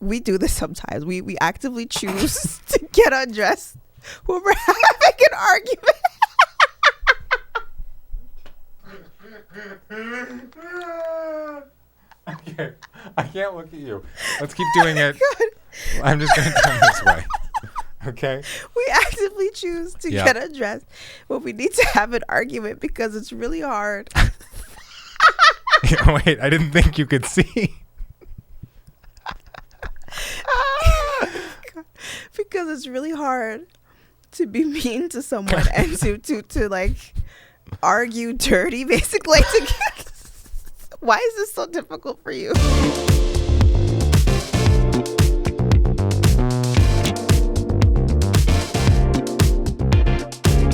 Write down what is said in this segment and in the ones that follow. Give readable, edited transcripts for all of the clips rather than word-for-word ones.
we do this sometimes. We actively choose to get undressed when we're having an argument. Okay, I can't look at you. Let's keep doing it. I'm just going to turn this way. Okay. We actively choose to get undressed when we need to have an argument because it's really hard. Wait, I didn't think you could see. Because it's really hard to be mean to someone and to like argue dirty, basically. Why is this so difficult for you?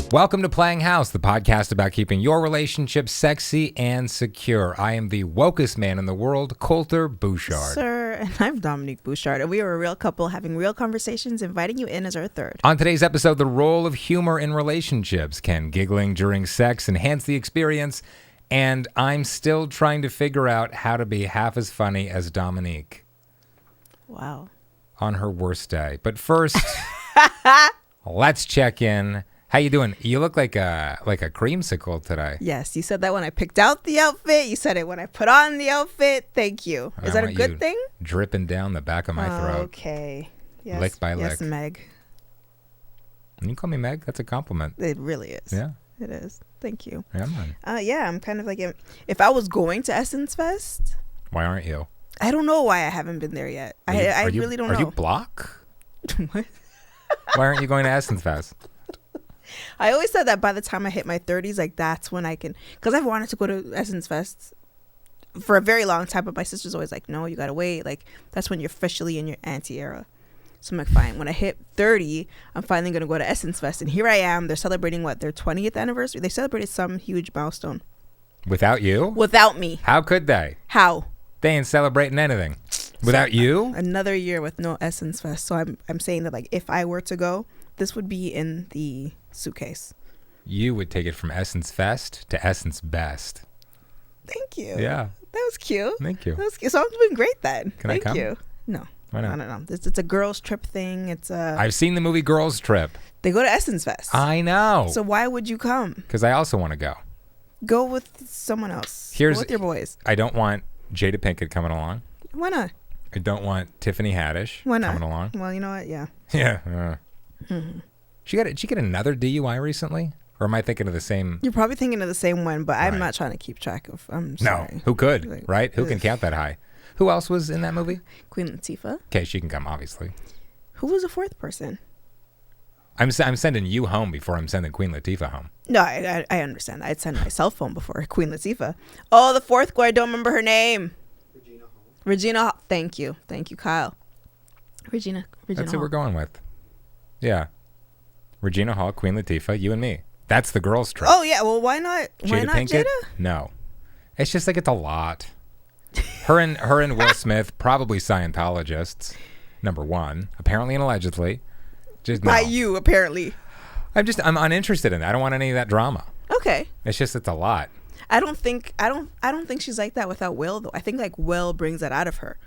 Welcome to Playing House, the podcast about keeping your relationship sexy and secure. I am the wokest man in the world, Kolter Bouchard. Sir, and I'm Dominique Bouchard, and we are a real couple having real conversations, inviting you in as our third. On today's episode, the role of humor in relationships. Can giggling during sex enhance the experience? And I'm still trying to figure out how to be half as funny as Dominique. Wow. On her worst day. But first, let's check in. How you doing? You look like a creamsicle today. Yes, you said that when I picked out the outfit. You said it when I put on the outfit. Thank you. Is that a good thing? Dripping down the back of my throat. Okay. Yes. Lick by lick. Yes, Meg. You call me Meg? That's a compliment. It really is. Yeah. It is. Thank you. Yeah, man. Yeah, I'm kind of like, if I was going to Essence Fest. Why aren't you? I don't know why I haven't been there yet. I really don't know. Are you block? What? Why aren't you going to Essence Fest? I always said that by the time I hit my 30s, like that's when I can, because I've wanted to go to Essence Fest for a very long time, but my sister's always like, no, you gotta wait. Like that's when you're officially in your auntie era. So I'm like, fine. When I hit 30, I'm finally gonna go to Essence Fest, and here I am. They're celebrating their 20th anniversary. They celebrated some huge milestone. Without you? Without me. How could they? How? They ain't celebrating anything. Without you? Another year with no Essence Fest. So I'm saying that like if I were to go, this would be in the suitcase. You would take it from Essence Fest to Essence Best. Thank you. Yeah. That was cute. Thank you. That was cute. So I'm doing great then. Can I come? Thank you. No. Why not? I don't know. It's a girls trip thing. I've seen the movie Girls Trip. They go to Essence Fest. I know. So why would you come? Because I also want to go. Go with someone else. Go with your boys. I don't want Jada Pinkett coming along. Why not? I don't want Tiffany Haddish coming along. Well, you know what? Yeah. Yeah. Mm-hmm. Did she get another DUI recently? Or am I thinking of the same? You're probably thinking of the same one, but I'm Right. not trying to keep track of. I'm sorry. No. Who could, Like, right? Who can count that high? Who else was in that movie? Queen Latifah. Okay, she can come, obviously. Who was the fourth person? I'm sending you home before I'm sending Queen Latifah home. No, I understand. I'd send my cell phone before Queen Latifah. Oh, the fourth girl. I don't remember her name. Regina Hall. Thank you, Kyle. Regina That's Hall. who we're going with. Yeah. Regina Hall, Queen Latifah, you and me. That's the girls' trip. Oh yeah. Well, why not? Why not Pinkett? Jada? No. It's just like it's a lot. Her and Will Smith, probably Scientologists. Number one, apparently and allegedly. Just no. By you, apparently. I'm uninterested in that. I don't want any of that drama. Okay. It's a lot. I don't think she's like that without Will though. I think like Will brings that out of her.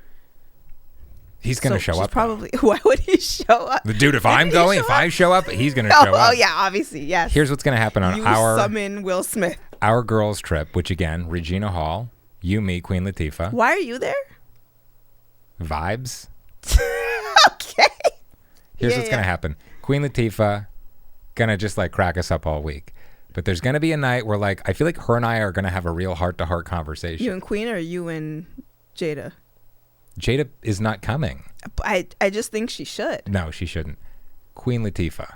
He's going to show she's up. Probably. Why would he show up? The dude, if I show up, he's going to show up. Oh yeah, obviously, yes. Here's what's going to happen on you summon Will Smith. Our girls' trip, which again, Regina Hall, you, me, Queen Latifah. Why are you there? Vibes. Okay. Here's what's going to happen. Queen Latifah going to just like crack us up all week. But there's going to be a night where like, I feel like her and I are going to have a real heart-to-heart conversation. You and Queen or you and Jada? Jada is not coming. I just think she should. No, she shouldn't. Queen Latifah.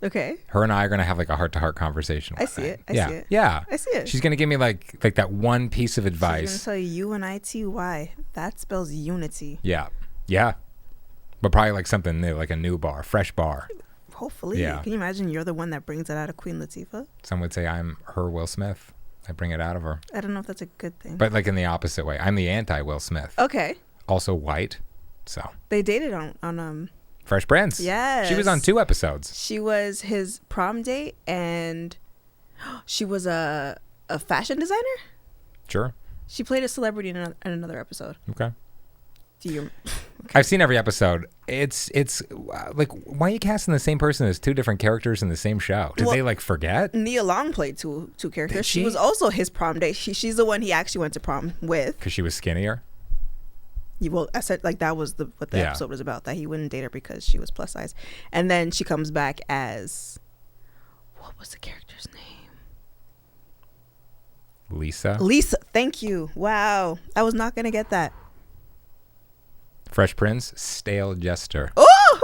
Okay. Her and I are going to have like a heart-to-heart conversation. I see it. I see it. Yeah. I see it. She's going to give me like that one piece of advice. She's going to tell you UNITY. That spells unity. Yeah. Yeah. But probably like something new, like a new bar, fresh bar. Hopefully. Yeah. Can you imagine you're the one that brings it out of Queen Latifah? Some would say I'm her Will Smith. I bring it out of her. I don't know if that's a good thing. But like in the opposite way. I'm the anti-Will Smith. Okay. Also white. So. They dated on Fresh Prince. Yes. She was on 2 episodes. She was his prom date, and she was a fashion designer. Sure. She played a celebrity in another episode. Okay. Do you? I've seen every episode. It's like, why are you casting the same person as two different characters in the same show? Did they like forget? Nia Long played two characters. Did She she? was also his prom date. She's the one he actually went to prom with. Because she was skinnier. Well, I said like that was what the episode was about. That he wouldn't date her because she was plus size, and then she comes back as, what was the character's name? Lisa. Thank you. Wow, I was not gonna get that. Fresh Prince. Stale Jester. Oh.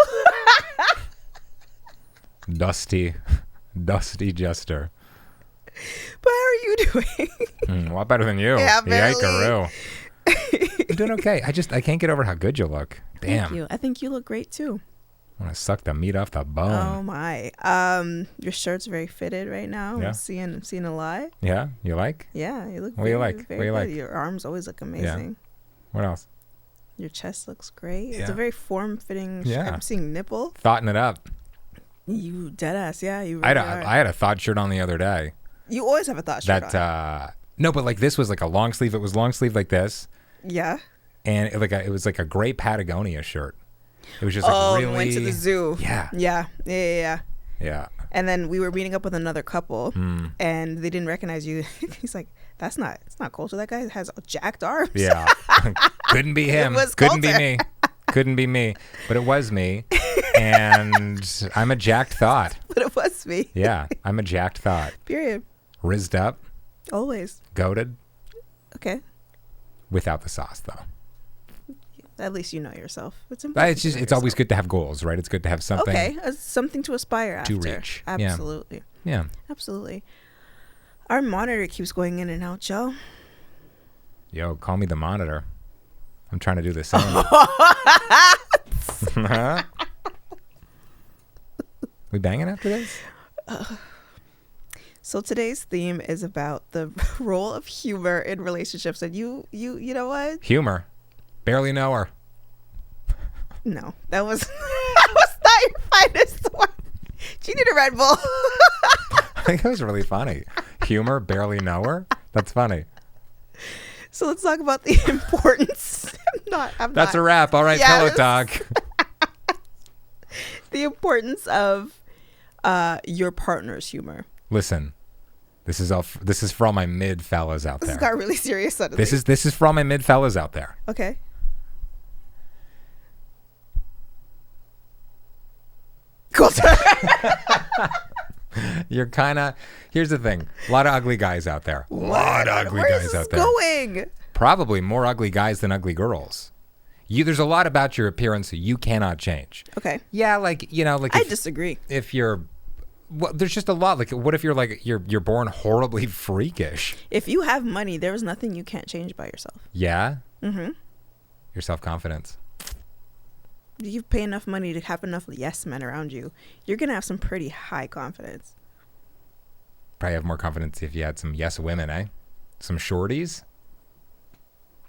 Dusty Jester. But how are you doing? A lot better than you. Yeah, barely. Yike-a-roo. I'm doing okay. I can't get over how good you look. Damn. Thank you. I think you look great too. I want to suck the meat off the bone. Oh my. Your shirt's very fitted right now. Yeah. I'm seeing a lot. Yeah, you like? Yeah, you look. What do you like? Very What do you good. like? Your arms always look amazing. What else? Your chest looks great. Yeah. It's a very form-fitting. Yeah. I'm seeing nipple. Thoughting it up. You dead ass. Yeah, you. I Really had a thought shirt on the other day. You always have a thought shirt on. No, but like this was like a long sleeve. It was long sleeve like this. Yeah. And it was like a gray Patagonia shirt. It was just like really. Went to the zoo. Yeah. Yeah. Yeah. And then we were meeting up with another couple, and they didn't recognize you. He's like, it's not Kolter. That guy has jacked arms. Yeah. Couldn't be him. It was Couldn't be Kolter. me. Couldn't be me. But it was me. And I'm a jacked thought. But it was me. Yeah. I'm a jacked thought. Period. Rizzed up. Always. Goated. Okay. Without the sauce, though. At least you know yourself. It's important. It's always good to have goals, right? It's good to have something. Okay, something to aspire To after. reach. Yeah. Absolutely. Yeah. Absolutely. Our monitor keeps going in and out, Joe. Yo, call me the monitor. I'm trying to do the same. We banging after this? So today's theme is about the role of humor in relationships, and you know what? Humor. Barely know her. No, that was not your finest one. Do you need a Red Bull? I think it was really funny. Humor. Barely know her. That's funny. So let's talk about the importance. That's a wrap. All right, Yes. pillow talk. The importance of your partner's humor. Listen, this is for all my mid fellas out This there. got really serious suddenly. This is for all my mid fellas out there. Okay. Kolter. You're kind of. Here's the thing. A lot of ugly guys out there. Where is this going? Probably more ugly guys than ugly girls. There's a lot about your appearance you cannot change. Okay. Yeah, like I disagree. if you're. Well, there's just a lot. Like, what if you're like you're born horribly freakish? If you have money, there is nothing you can't change by yourself. Yeah. Mm-hmm. Your self-confidence. You pay enough money to have enough yes men around you, you're gonna have some pretty high confidence. Probably have more confidence if you had some yes women, eh? Some shorties.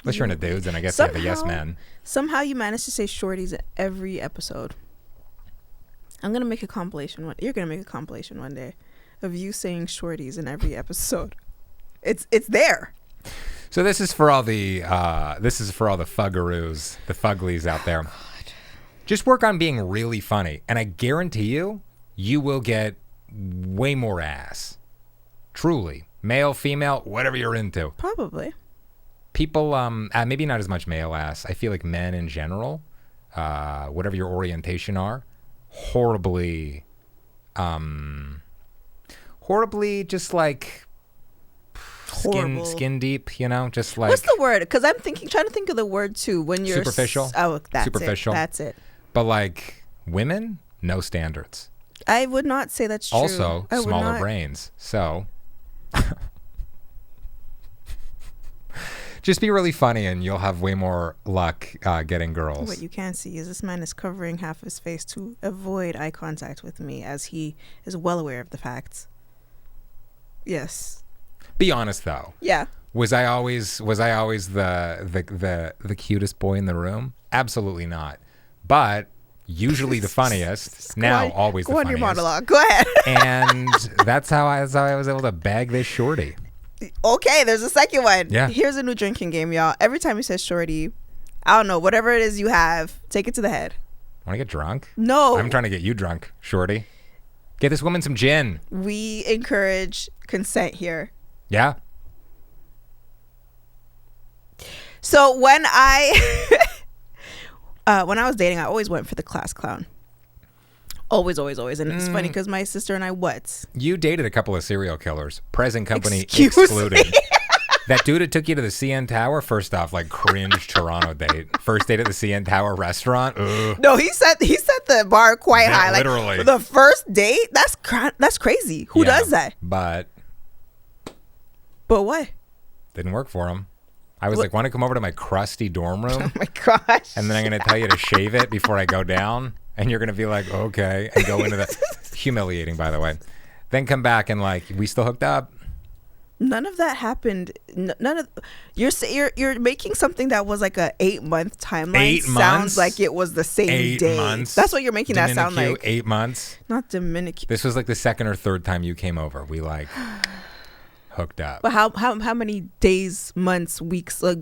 Unless you're into dudes, and I guess you have a yes man. Somehow you manage to say shorties in every episode. I'm gonna make a compilation. You're gonna make a compilation one day of you saying shorties in every episode. It's there. So this is for all the fuggaroos, the fuglies out there. God. Just work on being really funny, and I guarantee you will get way more ass. Truly, male, female, whatever you're into. Probably. People, maybe not as much male ass. I feel like men in general, whatever your orientation are, horribly just like skin deep, you know, just like. What's the word? Because I'm trying to think of the word too. When you're superficial. Superficial. That's it. But like women, no standards. I would not say that's true. Also, I would smaller not. brains. So just be really funny and you'll have way more luck getting girls. What you can't see is this man is covering half his face to avoid eye contact with me, as he is well aware of the facts. Yes. Be honest though. Yeah. Was I always the cutest boy in the room? Absolutely not. But usually the funniest. Always the funniest. Go on your monologue. Go ahead. And that's how I was able to bag this shorty. Okay, there's a second one. Yeah. Here's a new drinking game, y'all. Every time he says shorty, I don't know. Whatever it is you have, take it to the head. Want to get drunk? No. I'm trying to get you drunk, shorty. Get this woman some gin. We encourage consent here. Yeah. So when I was dating, I always went for the class clown. Always. And it's funny because my sister and I, You dated a couple of serial killers. Present company Excuse excluded. me? That dude that took you to the CN Tower, first off, like cringe Toronto date. First date at the CN Tower restaurant. Ugh. No, he set the bar quite high. Like, literally. the first date, that's crazy. Who does that? But what? didn't work for him. I was like, want to come over to my crusty dorm room? Oh my gosh. And then I'm going to tell you to shave it before I go down. And you're going to be like, okay. And go into the humiliating, by the way. Then come back and like, we still hooked up. None of that happened. None of you're making something that was like a 8-month timeline 8 months? sounds like it was the same 8 day. months? That's what you're making that sound like. 8 months? Not Dominican. This was like the second or third time you came over. We like hooked up. But how many days, months, weeks? Like,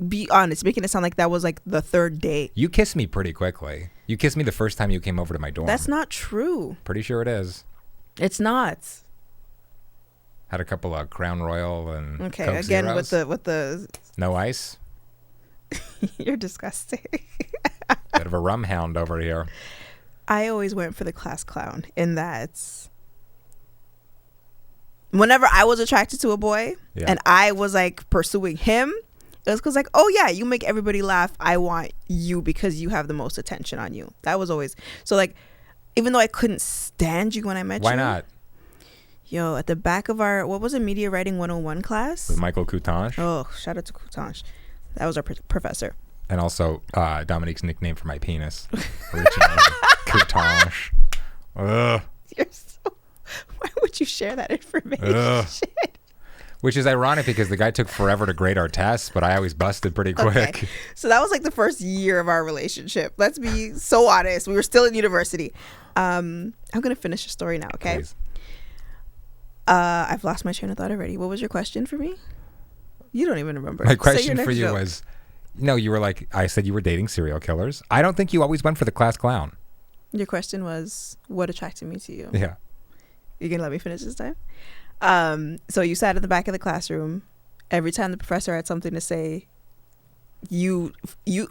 be honest, making it sound like that was like the third day. You kissed me pretty quickly. You kissed me the first time you came over to my dorm. That's not true. Pretty sure it is. It's not. Had a couple of Crown Royal and Okay, Coke again Zeros. with the No ice. you're disgusting. Bit of a rum hound over here. I always went for the class clown in that whenever I was attracted to a boy and I was like pursuing him, it was because like, oh yeah, you make everybody laugh. I want you because you have the most attention on you. That was always so like, even though I couldn't stand you when I met you. Why not? Yo, at the back of our, what was it, Media Writing 101 class? With Michael Coutange. Oh, shout out to Coutange. That was our professor. And also Dominique's nickname for my penis. Originally. Coutange. Ugh. You're so, why would you share that information? Ugh. Which is ironic because the guy took forever to grade our tests, but I always busted pretty quick. Okay. So that was like the first year of our relationship. Let's be so honest. We were still in university. I'm going to finish the story now, okay? Please. I've lost my train of thought already. What was your question for me? You don't even remember. My question for next you joke. was, no, you were like, I said you were dating serial killers. I don't think you always went for the class clown. Your question was, what attracted me to you? Yeah. You gonna let me finish this time? So you sat at the back of the classroom. Every time the professor had something to say, you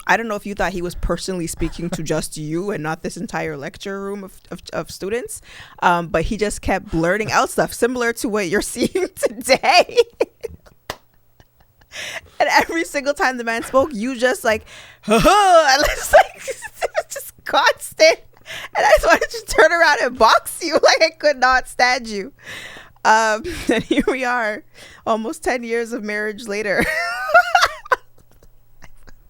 I don't know if you thought he was personally speaking to just you and not this entire lecture room of students, but he just kept blurting out stuff similar to what you're seeing today. And every single time the man spoke, you just like, and it's like it was just constant. And I just wanted to turn around and box you. Like I could not stand you. And here we are, almost 10 years of marriage later.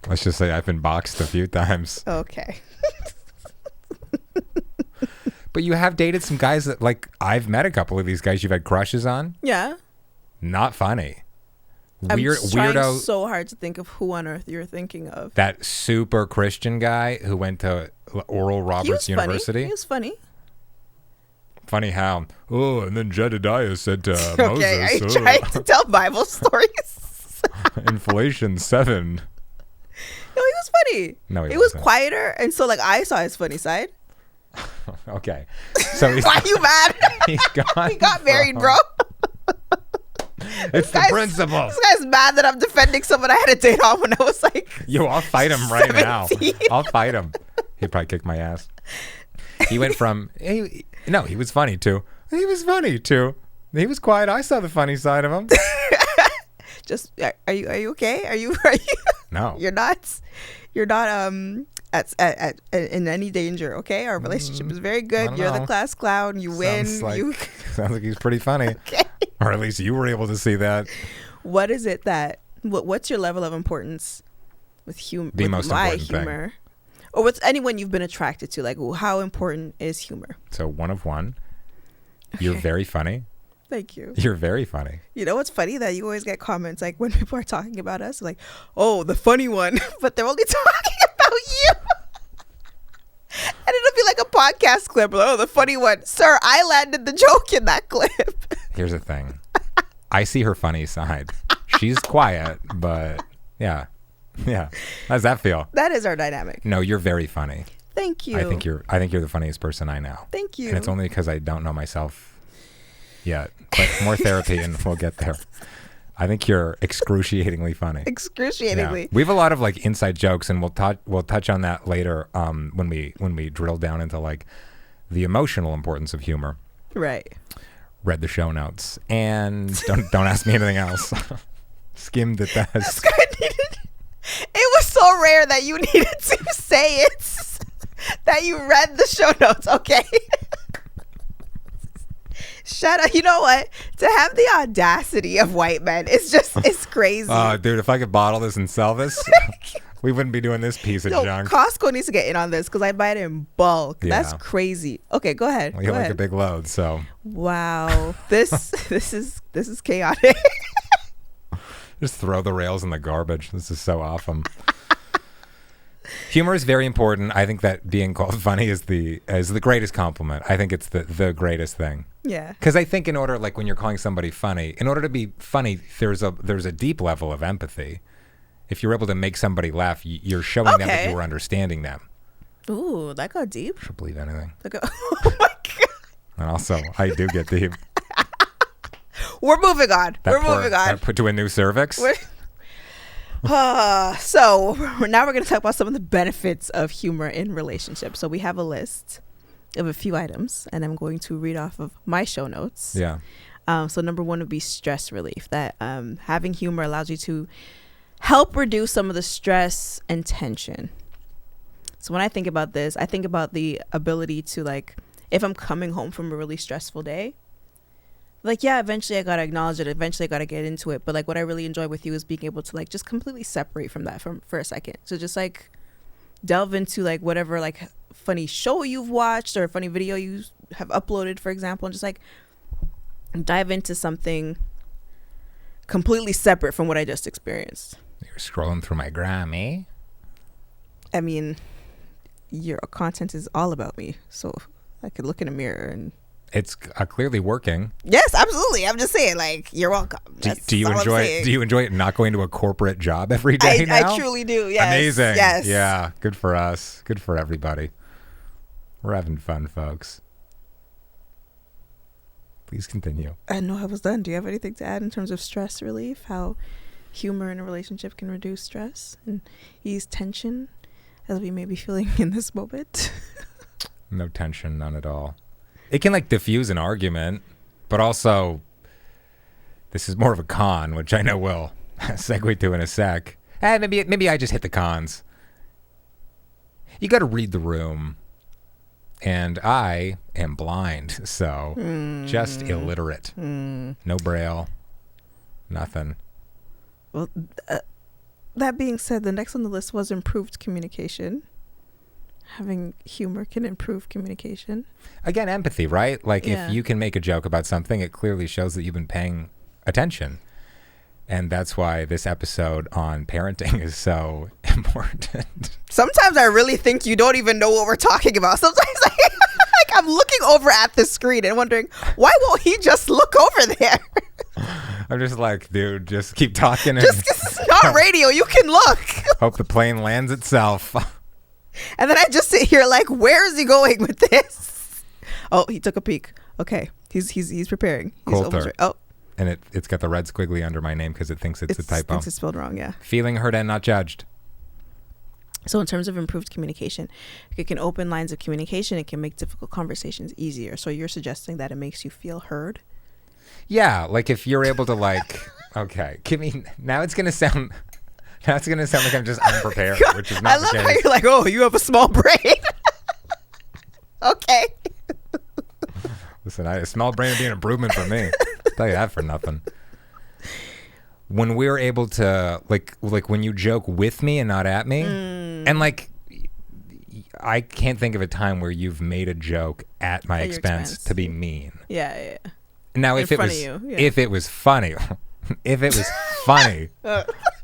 Let's just say I've been boxed a few times. Okay. But you have dated some guys that, like, I've met a couple of these guys you've had crushes on. Yeah. Not funny. I'm trying Weirdo. so hard to think of who on earth you're thinking of. That super Christian guy who went to Oral Roberts University. Funny. He was funny. Funny how? Oh, and then Jedediah said to Moses. Okay, are you trying to tell Bible stories? Inflation 7. No, he was funny. No, he was wasn't. quieter, and so like I saw his funny side. Okay. So he's, Why are you mad? he's gone. He got married, bro. It's the principle. This guy's mad that I'm defending someone I had a date on when I was like, Yo, I'll fight him right now. 17. I'll fight him. He'd probably kick my ass. He went from he was funny too. He was funny too. He was quiet. I saw the funny side of him. just are you okay? Are you No. You're not at in any danger, okay? Our relationship is very good. You're the class clown. You win. Sounds like he's pretty funny. Okay. Or at least you were able to see that. What is it that what's your level of importance with humor? The most important humor. thing. Or what's anyone you've been attracted to? Like, how important is humor? So 1 of 1. You're very funny. Thank you. You're very funny. You know what's funny? That you always get comments like when people are talking about us, like, oh, the funny one, but they're only talking about you. And it'll be like a podcast clip. Oh, the funny one. Sir, I landed the joke in that clip. Here's the thing. I see her funny side. She's quiet, but yeah. Yeah. How does that feel? That is our dynamic. No, you're very funny. Thank you. I think you're the funniest person I know. Thank you. And it's only because I don't know myself yet. But more therapy and we'll get there. I think you're excruciatingly funny. Excruciatingly. Yeah. We have a lot of like inside jokes, and we'll touch on that later when we drill down into like the emotional importance of humor. Right. Read the show notes, and don't ask me anything else. Skimmed at that. It was so rare that you needed to say it. That you read the show notes. Okay. Shut up. You know what? To have the audacity of white men, it's crazy. Dude, if I could bottle this and sell this, we wouldn't be doing this piece of junk. Costco needs to get in on this because I buy it in bulk. Yeah. That's crazy. Okay, go ahead. Well, you like a big load, so. Wow. This is chaotic. Just throw the rails in the garbage. This is so awesome. Humor is very important. I think that being called funny is the greatest compliment. I think it's the greatest thing. Yeah. Because I think in order, like when you're calling somebody funny, in order to be funny, there's a deep level of empathy. If you're able to make somebody laugh, you're showing them that you were understanding them. Ooh, that got deep. She'll believe anything. Oh my God. And also, I do get deep. We're moving on. That put to a new cervix. So now we're going to talk about some of the benefits of humor in relationships. So we have a list of a few items, and I'm going to read off of my show notes. Yeah. So number one would be stress relief. That having humor allows you to help reduce some of the stress and tension. So when I think about this, I think about the ability to, like, if I'm coming home from a really stressful day, like, yeah, eventually I got to acknowledge it. Eventually I got to get into it. But like what I really enjoy with you is being able to like just completely separate from that for a second. So just like delve into like whatever like funny show you've watched or a funny video you have uploaded, for example, and just like dive into something completely separate from what I just experienced. You're scrolling through my Grammy. I mean, your content is all about me. So I could look in a mirror and... It's clearly working. Yes, absolutely. I'm just saying, like, you're welcome. Do you enjoy it? Do you enjoy it not going to a corporate job every day now? I truly do. Yes. Amazing. Yes. Yeah. Good for us. Good for everybody. We're having fun, folks. Please continue. No, I was done. Do you have anything to add in terms of stress relief? How humor in a relationship can reduce stress and ease tension, as we may be feeling in this moment? No tension, none at all. It can like diffuse an argument, but also this is more of a con, which I know we'll segue to in a sec. Maybe I just hit the cons. You got to read the room, and I am blind, so just illiterate. No braille, nothing. Well, that being said, the next on the list was improved communication. Having humor can improve communication. Again, empathy, right? Like if you can make a joke about something, it clearly shows that you've been paying attention. And that's why this episode on parenting is so important. Sometimes I really think you don't even know what we're talking about. Sometimes I'm looking over at the screen and wondering, why won't he just look over there? I'm just like, dude, just keep talking. It's not radio. You can look. Hope the plane lands itself. And then I just sit here like, where is he going with this? Oh, he took a peek. Okay, he's preparing. He's Kolter. And it's got the red squiggly under my name because it thinks it's a typo. It thinks it's spelled wrong, yeah. Feeling heard and not judged. So in terms of improved communication, it can open lines of communication. It can make difficult conversations easier. So you're suggesting that it makes you feel heard? Yeah, like if you're able to like, okay, now it's going to sound like I'm just unprepared, which is not the case. I love how you're like, oh, you have a small brain. Okay. Listen, a small brain would be an improvement for me. I'll tell you that for nothing. When we're able to, like when you joke with me and not at me, and like, I can't think of a time where you've made a joke at my expense to be mean. Yeah. Now, if it was funny,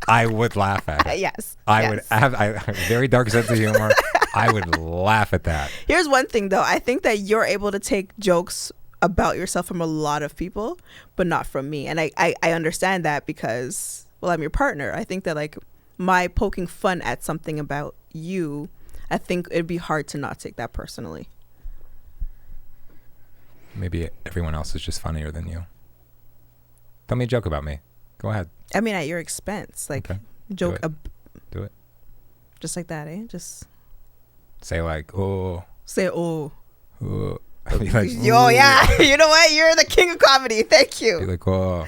I would laugh at it. Yes. I would have a very dark sense of humor. I would laugh at that. Here's one thing, though. I think that you're able to take jokes about yourself from a lot of people, but not from me. And I understand that because, well, I'm your partner. I think that, like, my poking fun at something about you, I think it'd be hard to not take that personally. Maybe everyone else is just funnier than you. Tell me a joke about me. Go ahead. I mean, at your expense. Like, Okay. joke. Do it. Just like that, eh? Just Say like, oh. say, oh. I'd be like, Yo, ooh. yeah. You know what? You're the king of comedy. Thank you. Be like, oh.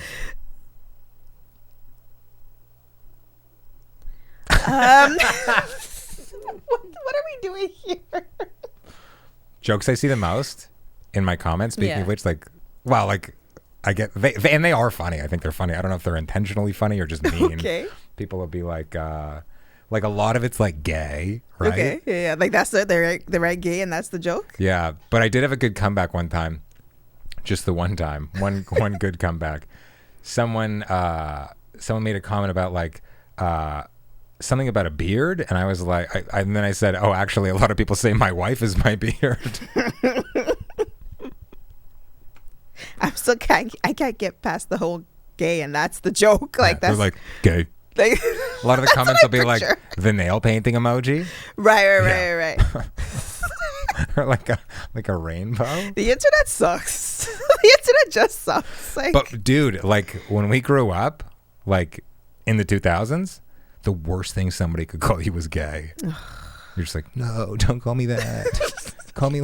What are we doing here? Jokes I see the most in my comments, speaking Yeah. of which, like, well, like, I get, and they are funny. I think they're funny. I don't know if they're intentionally funny or just mean. Okay. People will be like a lot of it's like gay, right? Okay. Yeah. Like that's the right gay, and that's the joke. Yeah, but I did have a good comeback one time. Just the one time. One good comeback. Someone made a comment about like something about a beard, and I was like, and then I said, oh, actually, a lot of people say my wife is my beard. I can't get past the whole gay, and that's the joke. Like They're that's like gay. like, A lot of the comments will be like picture. the nail painting emoji, right. or like a rainbow. The internet sucks. The internet just sucks. Like, But dude, like when we grew up, like in the 2000s, the worst thing somebody could call you was gay. You're just like, no, don't call me that. call me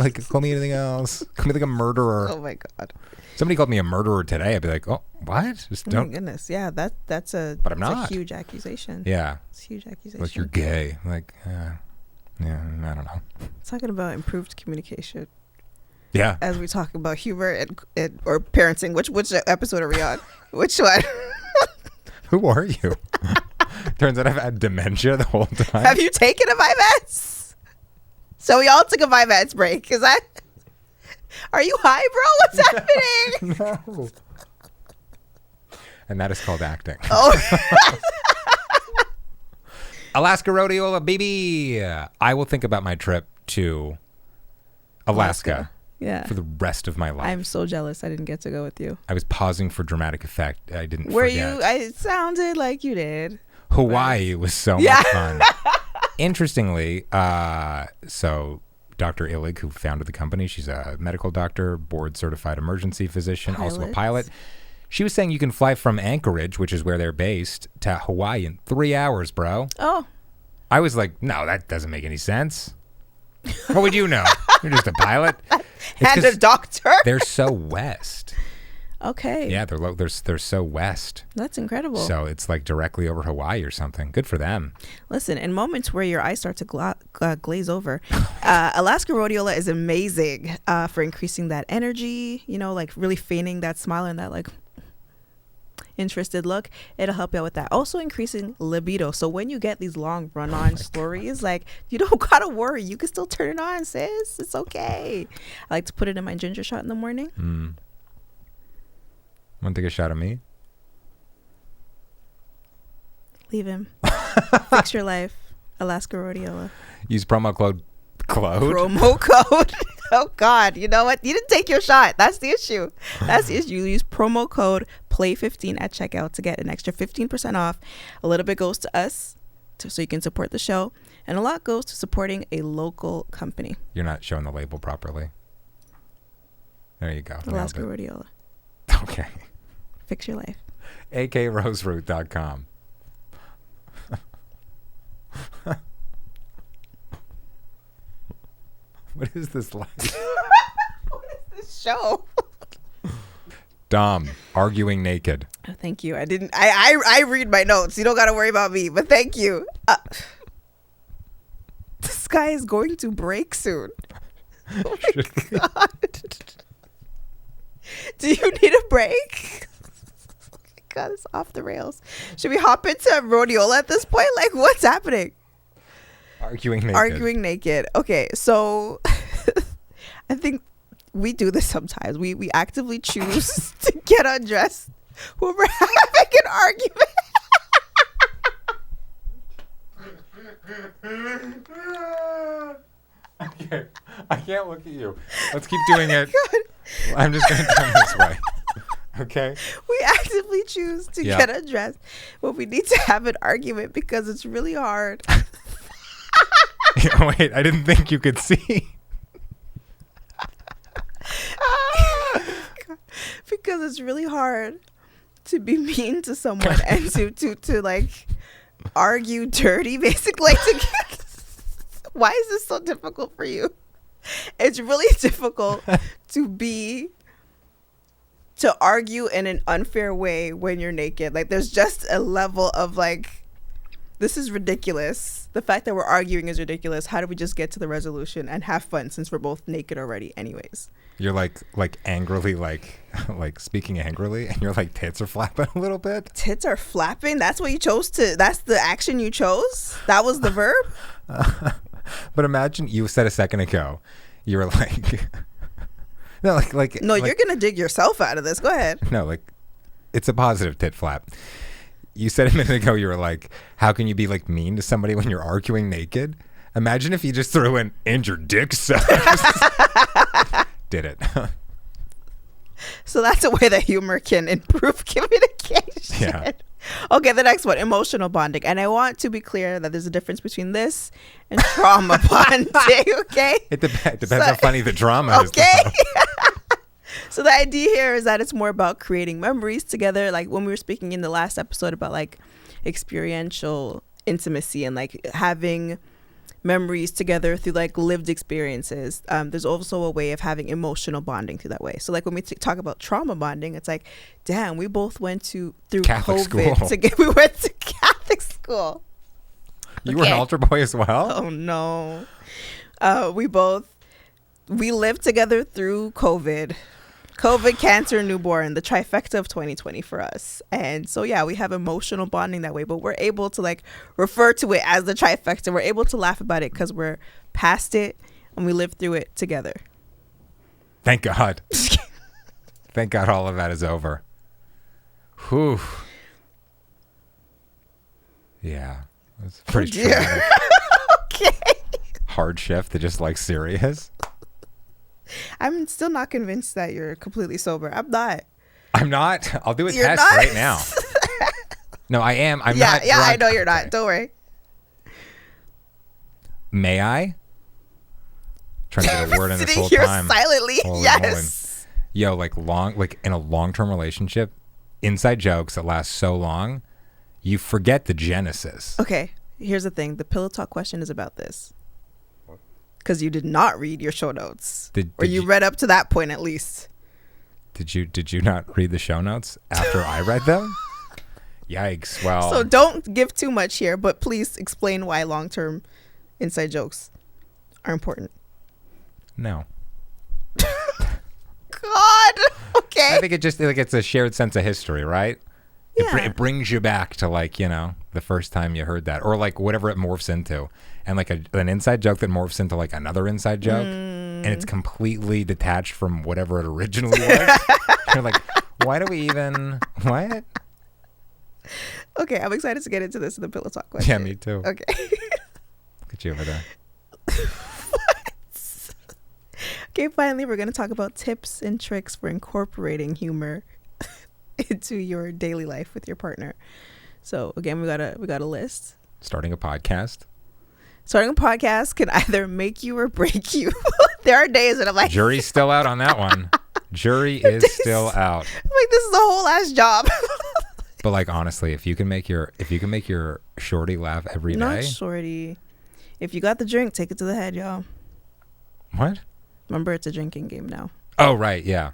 anything else. Call me like a murderer. oh my god. Somebody called me a murderer today. I'd be like, oh, what? Just Oh my don't. goodness. Yeah, that's a But I'm that's not. a huge accusation. Yeah, It's a huge accusation. like you're gay. Like, yeah, I don't know. Talking about improved communication Yeah. as we talk about humor and or parenting. Which episode are we on? Which one? Who are you? Turns out I've had dementia the whole time. Have you taken a Vyvanse? So we all took a Vyvanse break. Is that? Are you high, bro? What's happening? No. And that is called acting. Oh, Alaska Rhodiola, baby. I will think about my trip to Alaska yeah. for the rest of my life. I'm so jealous I didn't get to go with you. I was pausing for dramatic effect. I didn't Were forget. you? It sounded like you did. Hawaii was so Yeah. much fun. Interestingly, so Dr. Illig, who founded the company, she's a medical doctor, board certified emergency physician, also a pilot. She was saying you can fly from Anchorage, which is where they're based, to Hawaii in 3 hours, bro. Oh, I was like, no, that doesn't make any sense. What would you know? You're just a pilot. and a doctor. They're so west. Okay. Yeah, they're so west. That's incredible. So it's like directly over Hawaii or something. Good for them. Listen, in moments where your eyes start to glaze over, Alaska Rhodiola is amazing for increasing that energy, like really feigning that smile and that like interested look. It'll help you out with that. Also increasing libido. So when you get these long run-on stories, like you don't gotta worry. You can still turn it on, sis. It's okay. I like to put it in my ginger shot in the morning. Want to take a shot of me? Leave him. Fix your life. Alaska Rhodiola. Use promo code Claude. Promo code. Oh God! You know what? You didn't take your shot. That's the issue. That's the issue. You use promo code PLAY15 at checkout to get an extra 15% off. A little bit goes to us, so you can support the show, and a lot goes to supporting a local company. You're not showing the label properly. There you go. Alaska Nailed it. Rhodiola. Okay. Fix your life. akroseroot.com. What is this like? What is this show? Dom, arguing naked. Oh, thank you. I didn't. I read my notes. You don't got to worry about me. But thank you. The sky is going to break soon. Oh my God. Do you need a break? Oh my God, it's off the rails. Should we hop into Rhodiola at this point? Like, what's happening? Arguing naked. Okay, so I think we do this sometimes. We actively choose to get undressed when we're having an argument. I can't look at you. Let's keep doing it. I'm just going to turn this way. Okay. We actively choose to get undressed when we need to have an argument because it's really hard. Wait, I didn't think you could see. Because it's really hard to be mean to someone and to like argue dirty, basically. Why is this so difficult for you? It's really difficult to argue in an unfair way when you're naked. Like, there's just a level of like, this is ridiculous. The fact that we're arguing is ridiculous. How do we just get to the resolution and have fun since we're both naked already anyways? You're like angrily, like speaking angrily, and your like tits are flapping a little bit. Tits are flapping? That's what you chose to, that's the action you chose? That was the verb? But imagine, you said a second ago, you were like, no, no, you're going to dig yourself out of this. Go ahead. No, like, it's a positive tit flap. You said a minute ago, you were like, how can you be like mean to somebody when you're arguing naked? Imagine if you just threw in, and your dick sucks. Did it. So that's a way that humor can improve communication. Yeah. Okay, the next one, emotional bonding. And I want to be clear that there's a difference between this and trauma bonding, okay? It depends how funny the drama is. Okay. So the idea here is that it's more about creating memories together. Like when we were speaking in the last episode about like experiential intimacy and like having memories together through like lived experiences. There's also a way of having emotional bonding through that way. So like when we talk about trauma bonding, it's like, damn, we both went through Catholic COVID. School. We went to Catholic school. You were an altar boy as well? Oh no. We lived together through COVID, cancer, newborn, the trifecta of 2020 for us. And so, yeah, we have emotional bonding that way, but we're able to like refer to it as the trifecta. We're able to laugh about it because we're past it and we lived through it together. Thank God. Thank God all of that is over. Whew. Yeah. It's pretty traumatic. Okay. Hard shift to just like serious. I'm still not convinced that you're completely sober. I'm not. I'll do a You're test not? right now. No, I am. I'm yeah, not. Yeah, drunk. I know you're not. Okay. Don't worry. May I? Trying to get a word in this Sitting whole here time. silently. Holy Yes. moly. Yo, like in a long-term relationship, inside jokes that last so long, you forget the genesis. Okay, here's the thing. The pillow talk question is about this. Because you did not read your show notes. Or you read up to that point at least. Did you not read the show notes after I read them? Yikes. Well. So don't give too much here, but please explain why long-term inside jokes are important. No. God. Okay. I think it just like it's a shared sense of history, right? Yeah. It brings you back to like, you know, the first time you heard that or like whatever it morphs into. And like an inside joke that morphs into like another inside joke. And it's completely detached from whatever it originally was. You're like, why do we even, what? Okay, I'm excited to get into this in the pillow talk question. Yeah, me too. Okay. Look at you over there. What? Okay, finally, we're going to talk about tips and tricks for incorporating humor into your daily life with your partner. So again, we got a list. Starting a podcast Can either make you or break you. There are days that I'm like, jury's still out on that one. Jury is still out. I'm like, this is a whole ass job. But like honestly, if you can make your shorty laugh every day. Not shorty. If you got the drink, take it to the head, y'all. What? Remember, it's a drinking game now. Oh right, yeah.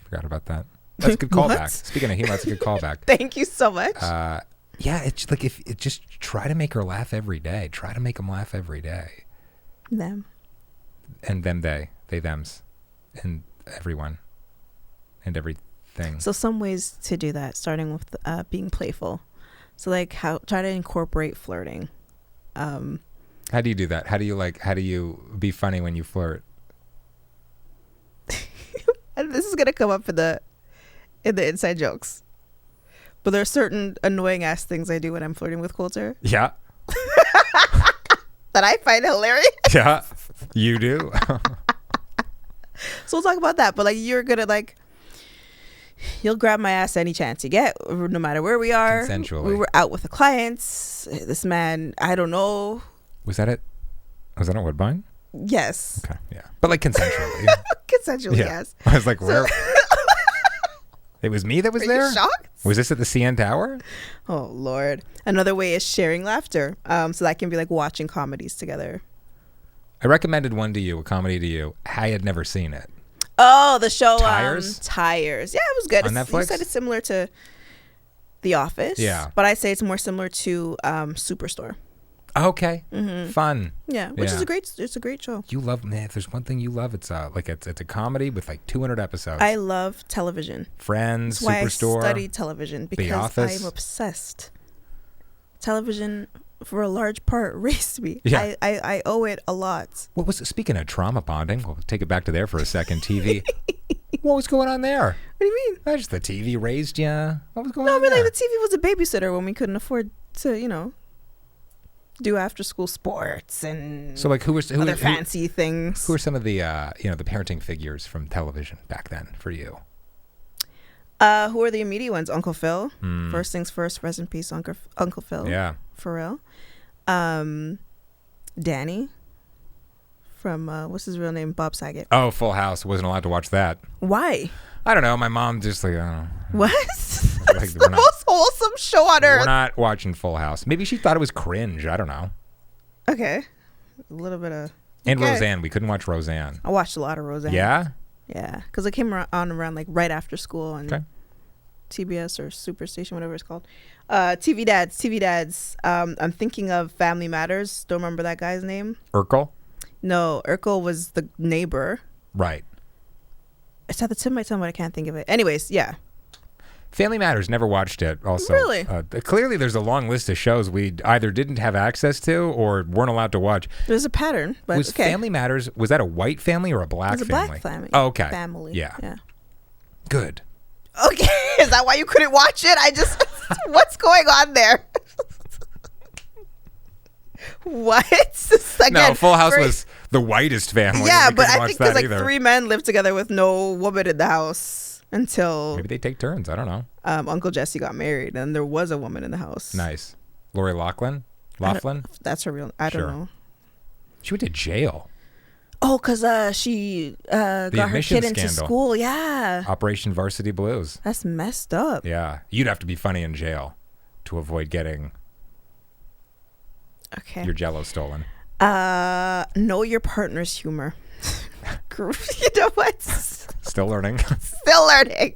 Forgot about that. That's a good callback. What? Speaking of humor, that's a good callback. Thank you so much. Yeah, it's like if it just try to make her laugh every day. Try to make them laugh every day. Them. And them, they thems, and everyone, and everything. So some ways to do that, starting with being playful. So like try to incorporate flirting. How do you do that? How do you be funny when you flirt? And this is gonna come up in the inside jokes. But there are certain annoying ass things I do when I'm flirting with Kolter Yeah. that I find hilarious. Yeah. You do. So we'll talk about that. But like you're gonna like You'll grab my ass any chance you get, no matter where we are. Consensually. We were out with the clients. This man, I don't know. Was that it? Was that on Woodbine? Yes. Okay, yeah. But like consensually. Consensually, Yeah. yes. I was like, where? It was me that was Are there? you shocked? Was this at the CN Tower? Oh, Lord. Another way is sharing laughter. So that can be like watching comedies together. I recommended one to you, a comedy to you. I had never seen it. Oh, the show Tires? Tires. Yeah, it was good. On Netflix? You said it's similar to The Office. Yeah. But I'd say it's more similar to Superstore. Okay. Mm-hmm. Fun. Yeah, which Yeah. is a great show. You love, man, if there's one thing you love, it's a comedy with like 200 episodes. I love television. Friends, That's why Superstore. I studied television, because Office. I'm obsessed. Television, for a large part, raised me. Yeah. I owe it a lot. What was it? Speaking of trauma bonding, we'll take it back to there for a second. TV. What was going on there? What do you mean? Just the TV raised you. What was going No, on but there? like the TV was a babysitter when we couldn't afford to, do after school sports and So like who other fancy things. Who are some of the the parenting figures from television back then for you? Who are the immediate ones? Uncle Phil. Mm. First things first. Rest in peace, Uncle Phil. Yeah. For real. Danny. From what's his real name? Bob Saget. Oh, Full House. Wasn't allowed to watch that. Why? I don't know. My mom just like, What? Like, That's the most wholesome show on we're earth. not watching Full House. Maybe she thought it was cringe. I don't know. Okay. A little bit of. And Okay. Roseanne. We couldn't watch Roseanne. I watched a lot of Roseanne. Yeah? Yeah. Because it came around like right after school on Okay. TBS or Superstation, whatever it's called. TV Dads. I'm thinking of Family Matters. Don't remember that guy's name. Urkel? No, Urkel was the neighbor. Right. It's at the tip of my tongue, but I can't think of it. Anyways, yeah. Family Matters. Never watched it. Also, Really? Clearly, there's a long list of shows we either didn't have access to or weren't allowed to watch. There's a pattern, but Was okay. Family Matters, was that a white family or a black It was a family? black family. Oh, okay. Family. Yeah. Yeah. Good. Okay. Is that why you couldn't watch it? What's going on there? What? Again, No, Full House was the whitest family. Yeah, We but couldn't I watch think that because like either. 3 men lived together with no woman in the house until Maybe they take turns. I don't know. Uncle Jesse got married, and there was a woman in the house. Nice. Lori Laughlin? That's her real. I don't Sure. know. She went to jail. Oh, because she got her admissions kid into scandal. school. Yeah, Operation Varsity Blues. that's messed up. Yeah. You'd have to be funny in jail to avoid getting Okay. your Jell-O stolen. Know your partner's humor. You know what? Still learning. Still learning.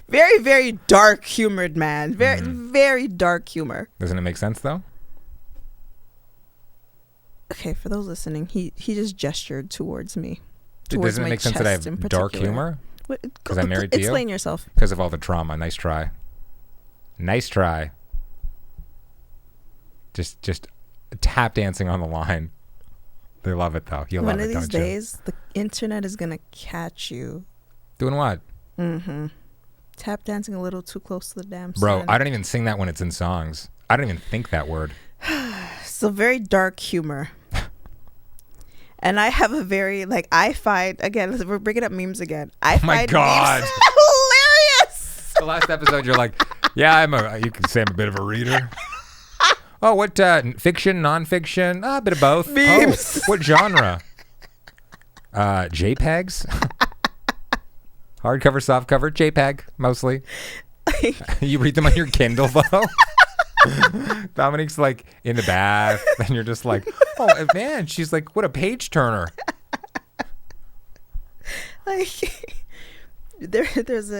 Very, very dark humored man. Very, very dark humor. Doesn't it make sense, though? Okay, for those listening, he just gestured towards me. Doesn't it make sense that I have dark humor? Because I'm married to you? Explain yourself. Because of all the trauma. Nice try. Nice try. Just tap dancing on the line. They love it, though. You'll One love of it, these don't you? days, the internet is gonna catch you. Doing what? Mm-hmm. Tap dancing a little too close to the damn Bro, sun. I don't even sing that when it's in songs. I don't even think that word. So very dark humor. And I have a very, I find, again, we're bringing up memes again. I my find God. memes hilarious. The last episode, you're like, yeah, you can say I'm a bit of a reader. Oh, what, fiction, nonfiction? A bit of both. Memes. Oh, what genre? JPEGs? Hardcover, softcover, JPEG, mostly. You read them on your Kindle, though? Dominique's like in the bath, and you're just like, oh, man, she's like, what a page turner. There's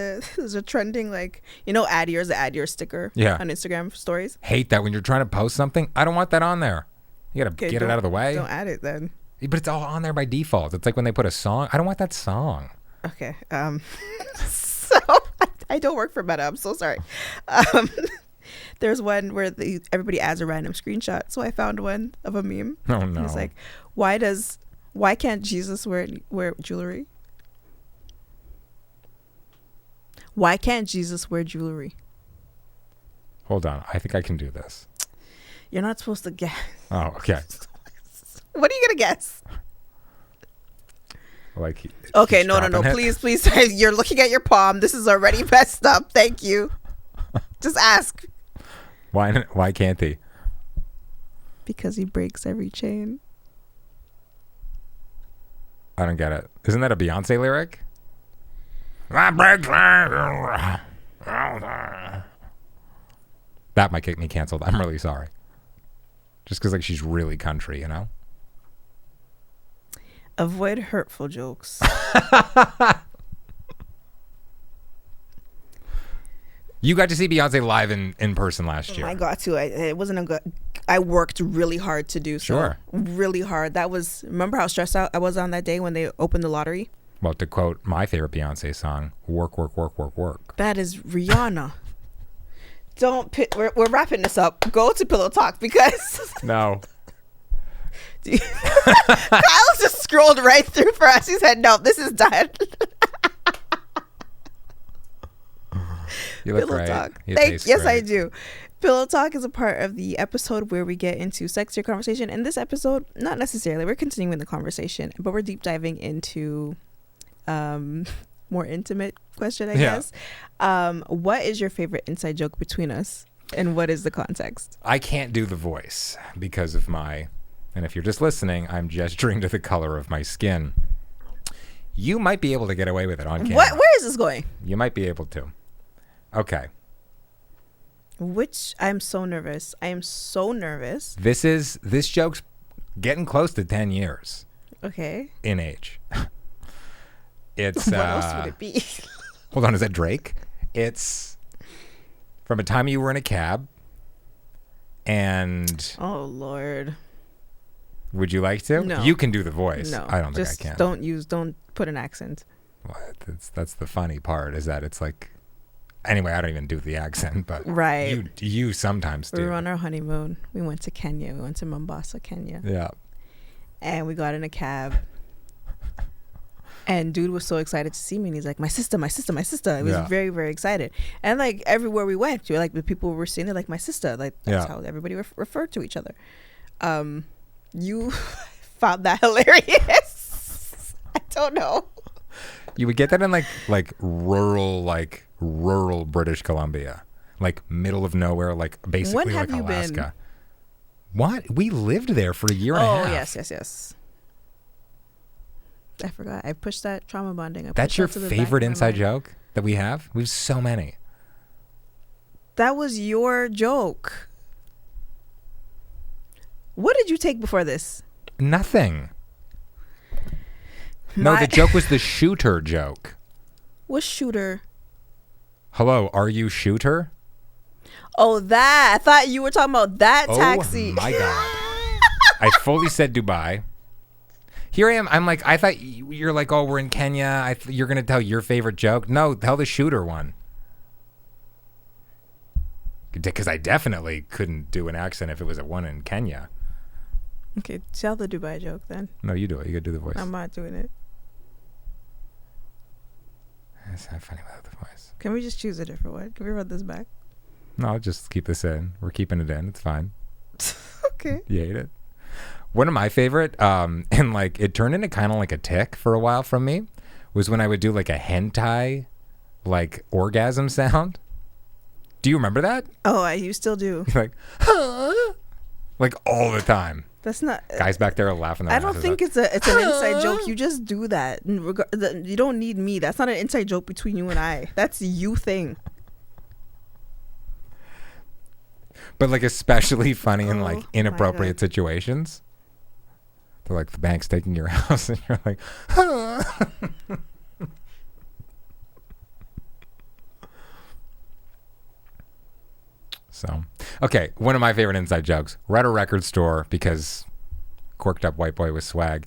a trending, add your sticker Yeah. on Instagram stories. Hate that when you're trying to post something. I don't want that on there. You got to get it out of the way. Don't add it then. But it's all on there by default. It's like when they put a song. I don't want that song. Okay. So I don't work for Meta. I'm so sorry. There's one where everybody adds a random screenshot. So I found one of a meme. Oh, no. It's like, why can't Jesus wear jewelry? Why can't Jesus wear jewelry? Hold on. I think I can do this. You're not supposed to guess. Oh, okay. What are you going to guess? Like, Okay, just no, dropping it. please. You're looking at your palm. This is already messed up. Thank you. Just ask. Why can't he? Because he breaks every chain. I don't get it. Isn't that a Beyonce lyric? I break that might get me canceled. I'm really sorry. Just because like she's really country, you know? Avoid hurtful jokes. You got to see Beyonce live in person last year. I got to. It wasn't a good. I worked really hard to do so. Sure. Really hard. That was. Remember how stressed out I was on that day when they opened the lottery? Well, to quote my favorite Beyonce song, work, work, work, work, work. That is Rihanna. We're wrapping this up. Go to Pillow Talk because No. Kyle just scrolled right through for us. He said, "No, this is done." You look Pillow great. Talk. You taste Yes, great. I do. Pillow Talk is a part of the episode where we get into sexier conversation. In this episode, not necessarily. We're continuing the conversation, but we're deep diving into more intimate question, I guess. What is your favorite inside joke between us, and what is the context? I can't do the voice because of my, and if you're just listening, I'm gesturing to the color of my skin. You might be able to get away with it on camera. Where is this going? You might be able to. Okay. I'm so nervous. I am so nervous. This joke's getting close to 10 years Okay. in age. It's What else would it be? hold on, is that Drake? It's from a time you were in a cab, and Oh Lord. would you like to? No. You can do the voice. No. I don't think I just can. don't put an accent. Well, that's the funny part, is that it's like, anyway, I don't even do the accent, but Right. you sometimes do. We were on our honeymoon. We went to Kenya. We went to Mombasa, Kenya. Yeah. And we got in a cab. And dude was so excited to see me. And he's like, my sister, my sister, my sister. He was Yeah. very, very excited. And like everywhere we went, like the people were seeing it like my sister. Like that's how everybody referred to each other. You found that hilarious. I don't know. You would get that in like rural British Columbia, like middle of nowhere, like basically When have like you Alaska. been? What? We lived there for a year and a half. Oh, yes. I forgot. I pushed that trauma bonding. That's your favorite inside joke that we have? We have so many. That was your joke. What did you take before this? Nothing. No, the joke was the shooter joke. What shooter? Hello, are you shooter? Oh, that. I thought you were talking about that taxi. Oh my God. I fully said Dubai. Here I am. I'm like, I thought you're like, oh, we're in Kenya. You're going to tell your favorite joke. No, tell the shooter one. Because I definitely couldn't do an accent if it was a one in Kenya. Okay, tell the Dubai joke then. No, you do it. You got to do the voice. I'm not doing it. It's not funny without the voice. Can we just choose a different one? Can we run this back? No, I'll just keep this in. We're keeping it in. It's fine. Okay. You hate it? One of my favorite, and like it turned into kind of like a tick for a while from me, was when I would do like a hentai, like orgasm sound. Do you remember that? Oh, you still do. Like, huh? Like all the time. That's not. Guys back there are laughing their I don't asses think off. it's an inside joke. You just do that. You don't need me. That's not an inside joke between you and I. That's you thing. But like especially funny in Oh, like my inappropriate God. situations. They're like, the bank's taking your house, and you're like, huh? So, okay, one of my favorite inside jokes. We're at a record store because quirked up white boy with swag.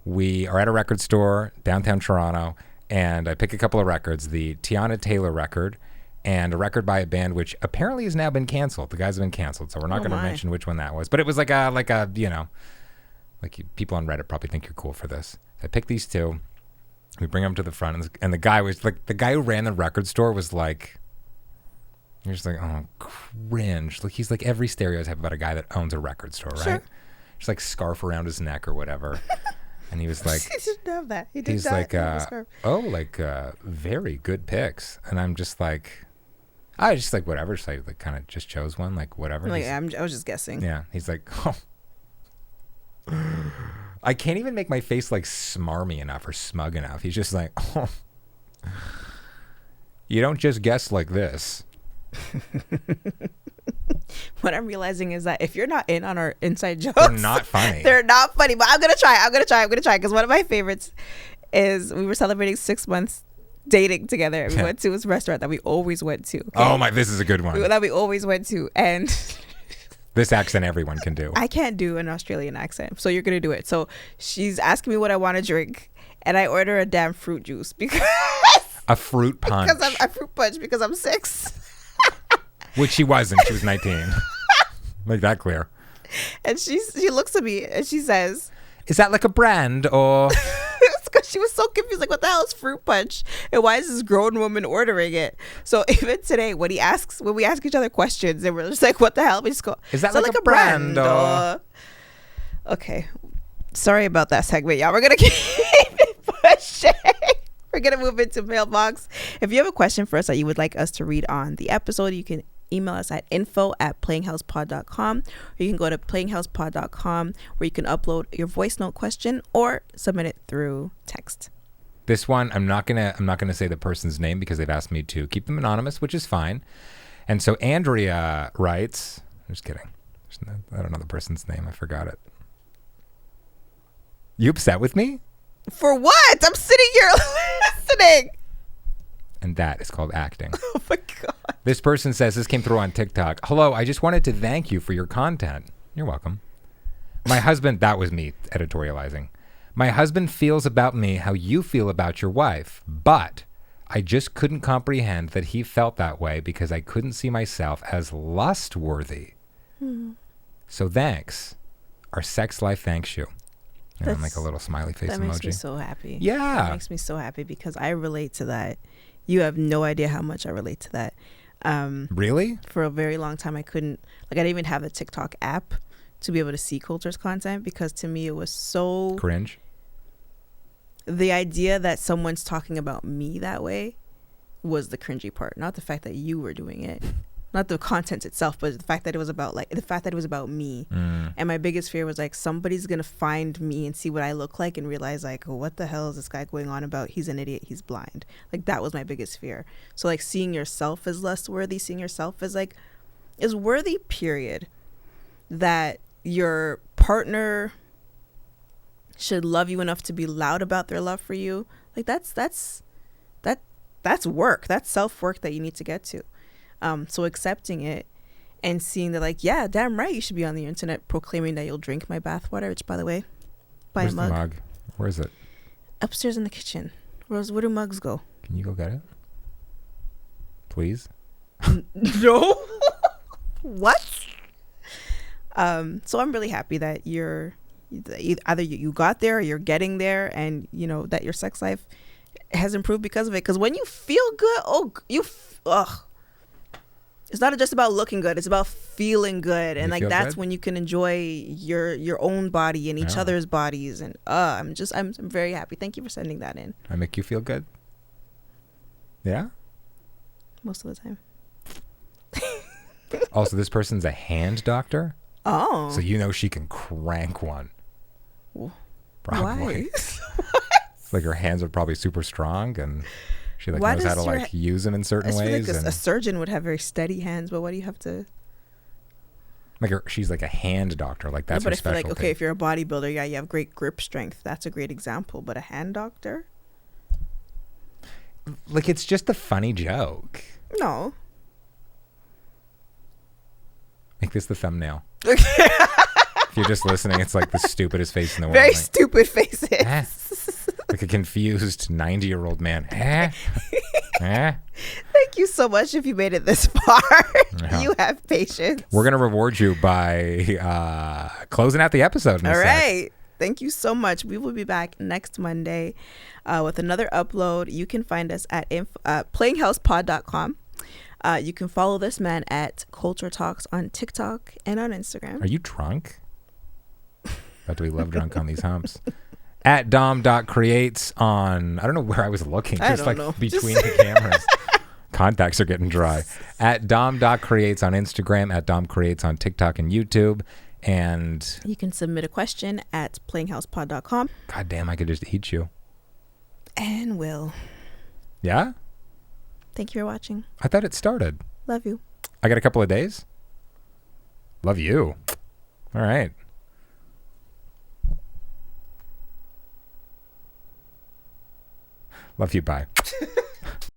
We are at a record store downtown Toronto, and I pick a couple of records, the Tiana Taylor record and a record by a band which apparently has now been canceled. The guys have been canceled, so we're not going to mention which one that was. But it was like a you know, like people on Reddit probably think you're cool for this. I picked these two. We bring them to the front, and the guy was like, the guy who ran the record store was like, you're just like, oh, cringe. Like he's like every stereotype about a guy that owns a record store, right? Sure. Just like scarf around his neck or whatever. And he was like, he didn't have that. He did he's not like, have a scarf. very good picks. And I'm just like, I just like whatever. So I like kind of just chose one, like whatever. Like, I was just guessing. Yeah. He's like, oh. I can't even make my face like smarmy enough or smug enough. He's just like, oh, you don't just guess like this. What I'm realizing is that if you're not in on our inside jokes, They're not funny. They're not funny, but I'm gonna try. Because one of my favorites is we were celebrating 6 months dating together. And we went to this restaurant that we always went to. Okay? Oh my, this is a good one. That we always went to, and this accent everyone can do. I can't do an Australian accent, so you're gonna do it. So she's asking me what I want to drink, and I order a damn fruit juice because a fruit punch. Because I'm a fruit punch because I'm 6. Which she wasn't. She was 19. Make that clear. And she looks at me and she says, "Is that like a brand or?" It's because she was so confused. Like, what the hell is fruit punch? And why is this grown woman ordering it? So even today, when we ask each other questions, and we're just like, "What the hell?" We just go, "Is that like a brand or?" Okay, sorry about that segment, y'all. We're gonna keep it pushing. We're gonna move into Mailbox. If you have a question for us that you would like us to read on the episode, you can email us at info@playinghousepod.com, or you can go to playinghousepod.com where you can upload your voice note question or submit it through text. This one, I'm not gonna say the person's name because they've asked me to keep them anonymous, which is fine. And so Andrea writes, I'm just kidding. I don't know the person's name. I forgot it. You upset with me? For what? I'm sitting here listening. And that is called acting. Oh my God. This person says, this came through on TikTok. "Hello, I just wanted to thank you for your content." You're welcome. "My husband," that was me editorializing. "My husband feels about me how you feel about your wife, but I just couldn't comprehend that he felt that way because I couldn't see myself as lust-worthy. So thanks. Our sex life thanks you." And I'm like a little smiley face emoji. That makes me so happy. Yeah. That makes me so happy because I relate to that. You have no idea how much I relate to that. Really? For a very long time, I couldn't, like, I didn't even have the TikTok app to be able to see Kolter's content because to me it was so cringe. The idea that someone's talking about me that way was the cringy part, not the fact that you were doing it, not the content itself, but the fact that it was about me. And my biggest fear was like, somebody's gonna find me and see what I look like and realize like, oh, what the hell is this guy going on about? He's an idiot, he's blind. Like, that was my biggest fear. So like, seeing yourself as less worthy, seeing yourself as like, is worthy, period. That your partner should love you enough to be loud about their love for you. Like, that's work. That's self-work that you need to get to. So accepting it and seeing that, like, yeah, damn right, you should be on the internet proclaiming that you'll drink my bathwater, which, by the way, buy a mug. Where's the mug? Where is it? Upstairs in the kitchen. Where do mugs go? Can you go get it? Please? No. What? So I'm really happy that either you got there or you're getting there, and you know that your sex life has improved because of it. Because when you feel good, it's not just about looking good, it's about feeling good. And like, that's good when you can enjoy your own body and each other's bodies. And I'm very happy. Thank you for sending that in. I make you feel good? Yeah? Most of the time. Also, this person's a hand doctor. Oh. So you know she can crank one. Probably. Why? It's like her hands are probably super strong, and she like knows how to like use them in certain ways. Like a surgeon would have very steady hands, but why do you have to? Like she's like a hand doctor. Like that's her specialty. But I feel like, okay, if you're a bodybuilder, yeah, you have great grip strength. That's a great example. But a hand doctor? Like, it's just a funny joke. No. Make this the thumbnail. If you're just listening, it's like the stupidest face in the world. Very stupid faces. Like a confused 90-year-old man. Thank you so much if you made it this far. Yeah. You have patience. We're going to reward you by closing out the episode. All right. Thank you so much. We will be back next Monday with another upload. You can find us at playinghousepod.com. You can follow this man at Kolter Talks on TikTok and on Instagram. Are you drunk? But we love drunk on these humps. At dom.creates on, I don't know where I was looking. I Just don't like know. between the cameras. Contacts are getting dry. At dom.creates on Instagram. At domcreates on TikTok and YouTube. And you can submit a question at playinghousepod.com. God damn, I could just eat you. And will. Yeah? Thank you for watching. I thought it started. Love you. I got a couple of days. Love you. All right. Love you. Bye.